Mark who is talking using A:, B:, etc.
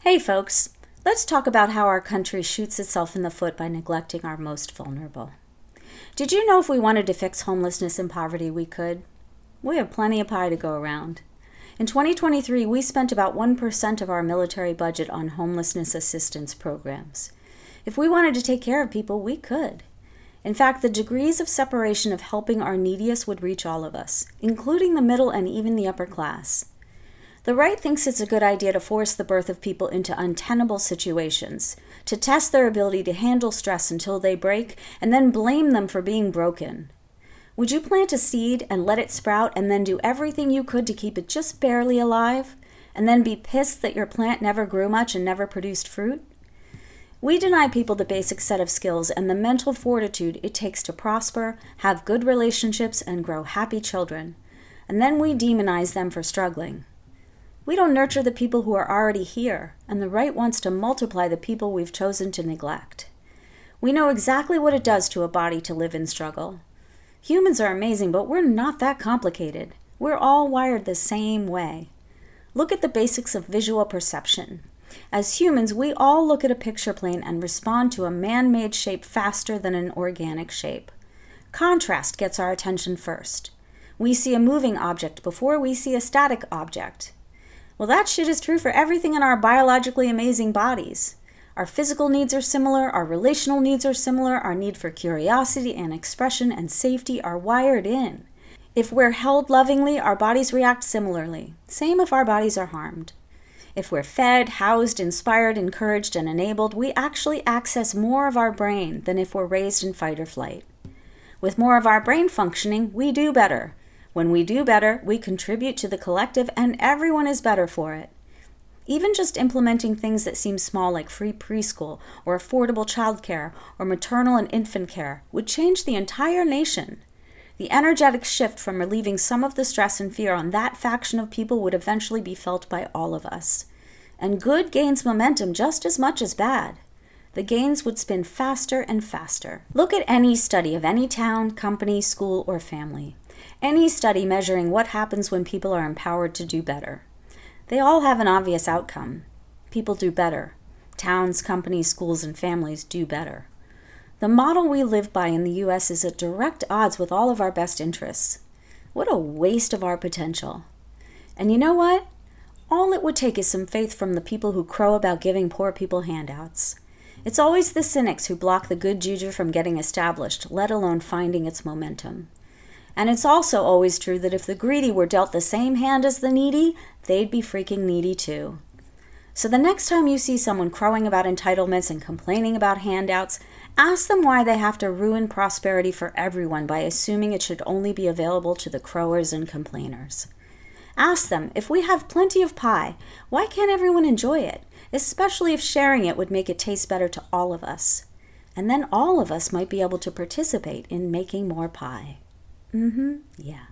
A: Hey folks, let's talk about how our country shoots itself in the foot by neglecting our most vulnerable. Did you know if we wanted to fix homelessness and poverty, we could? We have plenty of pie to go around. In 2023, we spent about 1% of our military budget on homelessness assistance programs. If we wanted to take care of people, we could. In fact, the degrees of separation of helping our neediest would reach all of us, including the middle and even the upper class. The right thinks it's a good idea to force the birth of people into untenable situations, to test their ability to handle stress until they break, and then blame them for being broken. Would you plant a seed and let it sprout and then do everything you could to keep it just barely alive, and then be pissed that your plant never grew much and never produced fruit? We deny people the basic set of skills and the mental fortitude it takes to prosper, have good relationships, and grow happy children, and then we demonize them for struggling. We don't nurture the people who are already here, and the right wants to multiply the people we've chosen to neglect. We know exactly what it does to a body to live in struggle. Humans are amazing, but we're not that complicated. We're all wired the same way. Look at the basics of visual perception. As humans, we all look at a picture plane and respond to a man-made shape faster than an organic shape. Contrast gets our attention first. We see a moving object before we see a static object. Well, that shit is true for everything in our biologically amazing bodies. Our physical needs are similar, our relational needs are similar, our need for curiosity and expression and safety are wired in. If we're held lovingly, our bodies react similarly. Same if our bodies are harmed. If we're fed, housed, inspired, encouraged, and enabled, we actually access more of our brain than if we're raised in fight or flight. With more of our brain functioning, we do better. When we do better, we contribute to the collective and everyone is better for it. Even just implementing things that seem small like free preschool or affordable childcare or maternal and infant care would change the entire nation. The energetic shift from relieving some of the stress and fear on that faction of people would eventually be felt by all of us. And good gains momentum just as much as bad. The gains would spin faster and faster. Look at any study of any town, company, school, or family. Any study measuring what happens when people are empowered to do better. They all have an obvious outcome. People do better. Towns, companies, schools, and families do better. The model we live by in the U.S. is at direct odds with all of our best interests. What a waste of our potential. And you know what? All it would take is some faith from the people who crow about giving poor people handouts. It's always the cynics who block the good juju from getting established, let alone finding its momentum. And it's also always true that if the greedy were dealt the same hand as the needy, they'd be freaking needy too. So the next time you see someone crowing about entitlements and complaining about handouts, ask them why they have to ruin prosperity for everyone by assuming it should only be available to the crowers and complainers. Ask them, if we have plenty of pie, why can't everyone enjoy it, especially if sharing it would make it taste better to all of us? And then all of us might be able to participate in making more pie. Yeah.